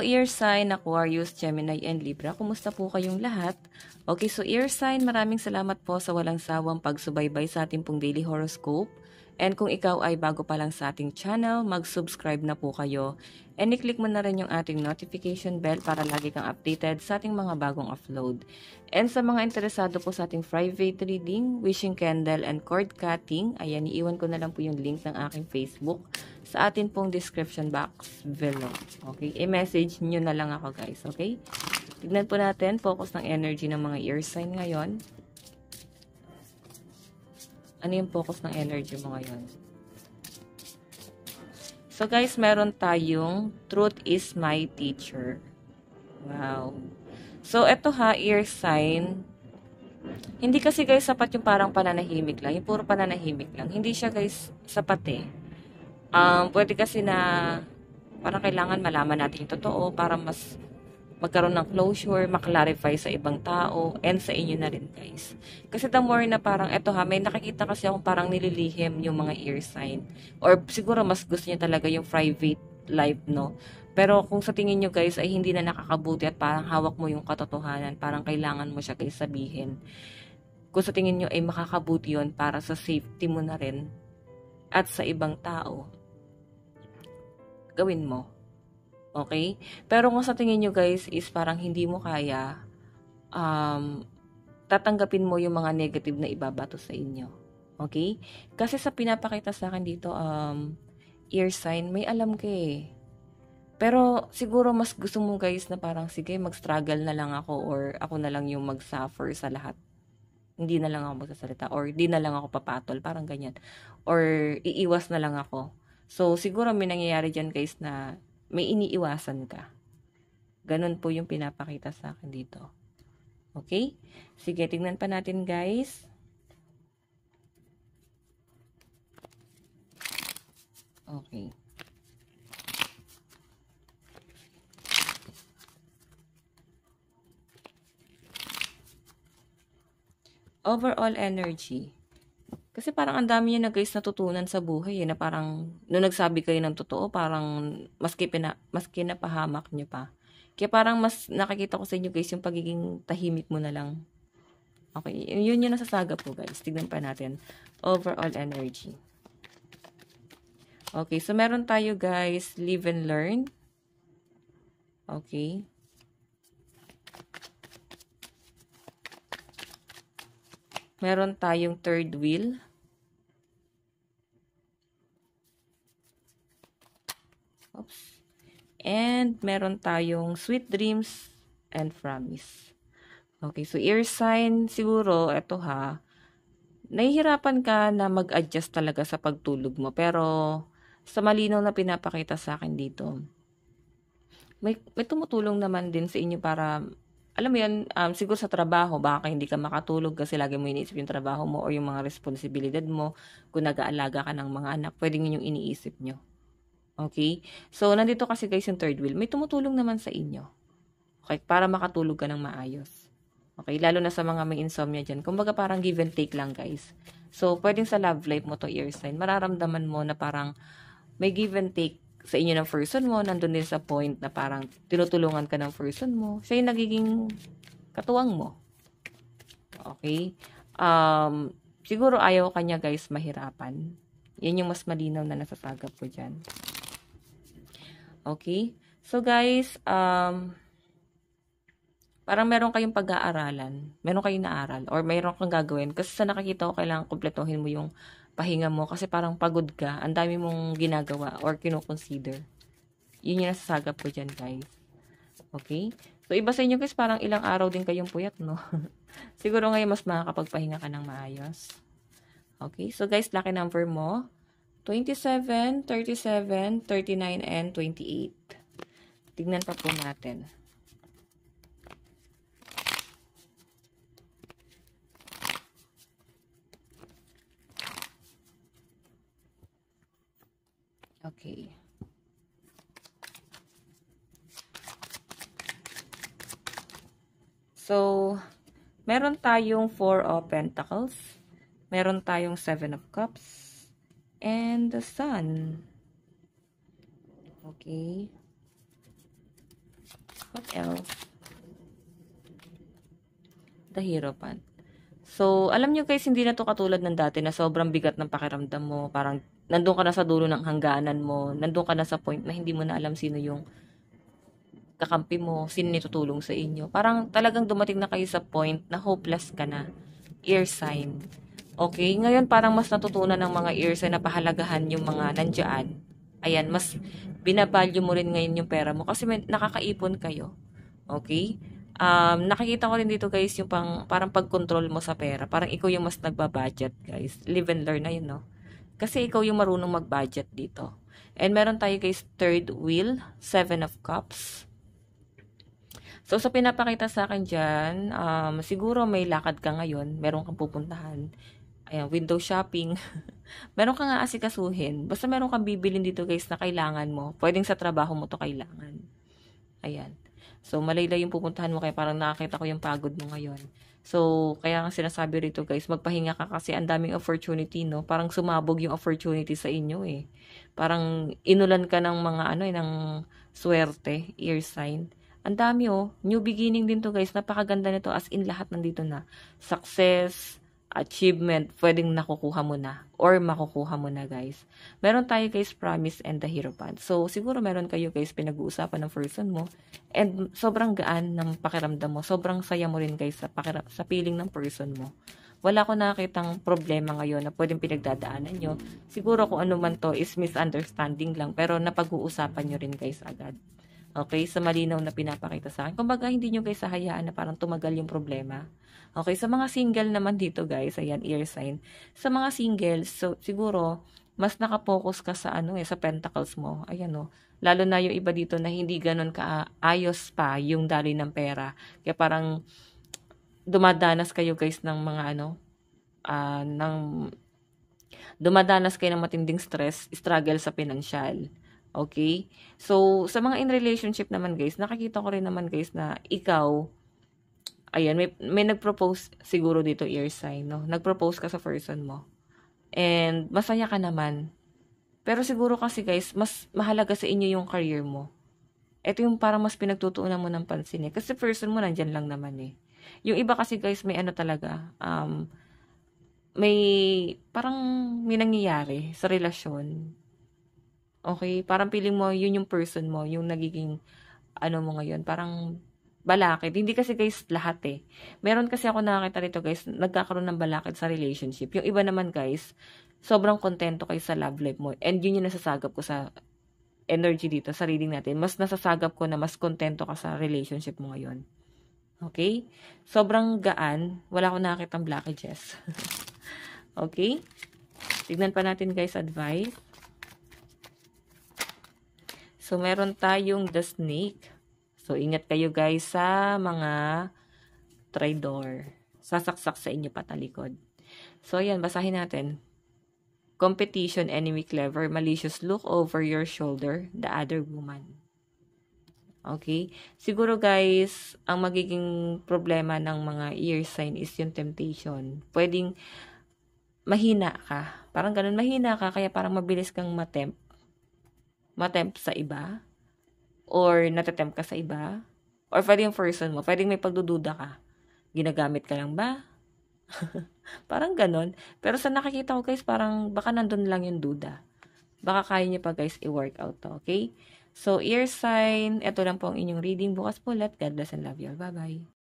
Hello, ear sign, Aquarius, Gemini, and Libra. Kumusta po kayong lahat? Okay, so ear sign, maraming salamat po sa walang sawang pagsubaybay sa ating pong daily horoscope. And kung ikaw ay bago pa lang sa ating channel, mag-subscribe na po kayo. And i-click mo na rin yung ating notification bell para lagi kang updated sa ating mga bagong upload. And sa mga interesado po sa ating private reading, wishing candle, and cord cutting, ayan, iiwan ko na lang po yung link ng aking Facebook sa atin pong description box below. Okay? I-message nyo na lang ako, guys. Okay? Tignan po natin, focus ng energy ng mga ear sign ngayon. Ano yung focus ng energy mo ngayon? So, guys, meron tayong Truth is my teacher. Wow. So, eto ha, ear sign. Hindi kasi, guys, sapat yung parang pananahimik lang. Yung puro pananahimik lang. Hindi siya, guys, sapat eh. Pwede kasi na parang kailangan malaman natin yung totoo para mas magkaroon ng closure, maklarify sa ibang tao, and sa inyo na rin, guys. Kasi the more na parang, eto ha, may nakikita kasi akong parang nililihim yung mga ear sign. Or siguro mas gusto niya talaga yung private life, no? Pero kung sa tingin nyo, guys, ay hindi na nakakabuti at parang hawak mo yung katotohanan, parang kailangan mo siya, guys, sabihin. Kung sa tingin nyo ay makakabuti yun para sa safety mo na rin at sa ibang tao, gawin mo. Okay? Pero kung sa tingin nyo, guys, is parang hindi mo kaya, tatanggapin mo yung mga negative na ibabato sa inyo. Okay? Kasi sa pinapakita sa akin dito, ear sign, may alam ka eh. Pero siguro mas gusto mo, guys, na parang sige, mag-struggle na lang ako or ako na lang yung mag-suffer sa lahat. Hindi na lang ako magsasalita or di na lang ako papatol, parang ganyan. Or iiwas na lang ako. So, siguro may nangyayari dyan, guys, na may iniiwasan ka. Ganun po yung pinapakita sa akin dito. Okay? Sige, tignan pa natin, guys. Okay. Overall energy. Kasi parang ang dami niya na, guys, natutunan sa buhay eh, na parang nung nagsabi kayo ng totoo, parang maski napahamak niyo pa. Kaya parang mas nakikita ko sa inyo, guys, yung pagiging tahimik mo na lang. Okay, yun yung nasasaga po, guys. Tignan pa natin. Overall energy. Okay, so meron tayo, guys, live and learn. Okay. Meron tayong third wheel. Oops. And meron tayong sweet dreams and promise. Okay, so ear sign, siguro, eto ha, nahihirapan ka na mag-adjust talaga sa pagtulog mo. Pero, sa malinaw na pinapakita sa akin dito, may tumutulong naman din sa inyo para, alam mo yan, siguro sa trabaho, baka hindi ka makatulog kasi lagi mo iniisip yung trabaho mo o yung mga responsibilidad mo. Kung nag-aalaga ka ng mga anak, pwedeng yun yung iniisip nyo. Okay? So, nandito kasi, guys, yung third wheel. May tumutulong naman sa inyo. Okay? Para makatulog ka ng maayos. Okay? Lalo na sa mga may insomnia dyan. Kumbaga parang give and take lang, guys. So, pwedeng sa love life mo to, ear sign. Mararamdaman mo na parang may give and take sa inyo ng person mo. Nandun din sa point na parang tinutulungan ka ng person mo. Siya yung nagiging katuwang mo. Okay? Siguro ayaw kanya, guys, mahirapan. Yan yung mas malinaw na nasasagap ko dyan. Okay? So, guys, parang meron kayong pag-aaralan. Meron kayong naaral. Or meron kang gagawin. Kasi sa nakikita ko, kailangan kumpletuhin mo yung pahinga mo. Kasi parang pagod ka. Ang dami mong ginagawa or kinoconsider. Yun yung nasasagap ko dyan, guys. Okay? So, iba sa inyo, guys, parang ilang araw din kayong puyat, no? Siguro ngayon mas makakapagpahinga ka ng maayos. Okay? So, guys, lucky number mo, 27, 37, 39, and 28. Tignan pa po natin. Okay. So, meron tayong 4 of Pentacles. Meron tayong 7 of Cups. And the Sun. Okay. What else? The Hierophant. So, alam nyo guys, hindi na to katulad ng dati na sobrang bigat ng pakiramdam mo. Parang, nandun ka na sa dulo ng hangganan mo. Nandun ka na sa point na hindi mo na alam sino yung kakampi mo, sino nitutulong sa inyo. Parang talagang dumating na kayo sa point na hopeless ka na. Ear sign. Okay? Ngayon, parang mas natutunan ng mga ear sign na pahalagahan yung mga nandyan. Ayan, mas binavalue mo rin ngayon yung pera mo kasi may, nakakaipon kayo. Okay? Nakikita ko rin dito guys yung parang pag-control mo sa pera. Parang ikaw yung mas nagbabudget guys. Live and learn na yun, no? Kasi ikaw yung marunong mag-budget dito. And meron tayo guys third wheel, 7 of cups. So sa pinapakita sa akin dyan, siguro may lakad ka ngayon. Meron kang pupuntahan. Ayan, window shopping. Meron kang aasikasuhin. Basta meron kang bibilin dito guys na kailangan mo. Pwedeng sa trabaho mo to kailangan. Ayan. So, malaylay yung pupuntahan mo kaya parang nakakita ko yung pagod mo ngayon. So, kaya nga sinasabi rito guys, magpahinga ka kasi ang daming opportunity, no? Parang sumabog yung opportunity sa inyo eh. Parang inulan ka ng mga ng swerte, ear sign. Ang dami oh, new beginning din to guys. Napakaganda nito as in lahat nandito na. Success, achievement, pwedeng nakukuha mo na or makukuha mo na guys. Meron tayo guys promise and the Hierophant. So siguro meron kayo guys pinag-uusapan ng person mo and sobrang gaan ng pakiramdam mo. Sobrang saya mo rin guys sa feeling ng person mo. Wala ko nakitang problema ngayon na pwedeng pinagdadaanan nyo. Siguro kung ano man to is misunderstanding lang pero napag-uusapan nyo rin guys agad. Okay, sa malinaw na pinapakita sa akin. Kumbaga, hindi nyo guys hahayaan na parang tumagal yung problema. Okay, sa mga single naman dito guys, ayan, ear sign. Sa mga singles, so, siguro, mas nakapokus ka sa sa pentacles mo. Ayan o. Lalo na yung iba dito na hindi ganun kaayos pa yung daloy ng pera. Kaya parang dumadanas kayo guys ng mga dumadanas kayo ng matinding stress, struggle sa pinansyal. Okay? So, sa mga in relationship naman guys, nakikita ko rin naman guys na ikaw, ayan, may nag-propose siguro dito ear sign, no? Nag-propose ka sa person mo. And, masaya ka naman. Pero siguro kasi guys, mas mahalaga sa inyo yung career mo. Ito yung parang mas pinagtutuunan mo ng pansin eh. Kasi person mo nandyan lang naman eh. Yung iba kasi guys, may talaga, may, parang may nangyayari sa relasyon. Okay, parang feeling mo, yun yung person mo, yung nagiging, mo ngayon, parang balakid. Hindi kasi guys, lahat eh. Meron kasi ako nakakita rito guys, nagkakaroon ng balakid sa relationship. Yung iba naman guys, sobrang kontento kayo sa love life mo. And yun yung nasasagap ko sa energy dito, sa reading natin. Mas nasasagap ko na mas kontento ka sa relationship mo ngayon. Okay? Sobrang gaan, wala akong nakakitang blockages. Okay? Tignan pa natin guys, advice. So, meron tayong the snake. So, ingat kayo guys sa mga traidor. Sasaksak sa inyo patalikod. So, ayan, basahin natin. Competition, enemy, clever, malicious, look over your shoulder, the other woman. Okay? Siguro guys, ang magiging problema ng mga ear sign is yung temptation. Pwedeng mahina ka. Parang ganun, mahina ka, kaya parang mabilis kang matempt sa iba, or natatempt ka sa iba, or pwedeng yung person mo, pwedeng may pagdududa ka. Ginagamit ka lang ba? Parang ganon. Pero sa nakikita ko guys, parang baka nandun lang yung duda. Baka kaya niyo pa guys i-work out to, okay? So, ear sign, ito lang po ang inyong reading. Bukas po ulit. God bless and love you all. Bye-bye.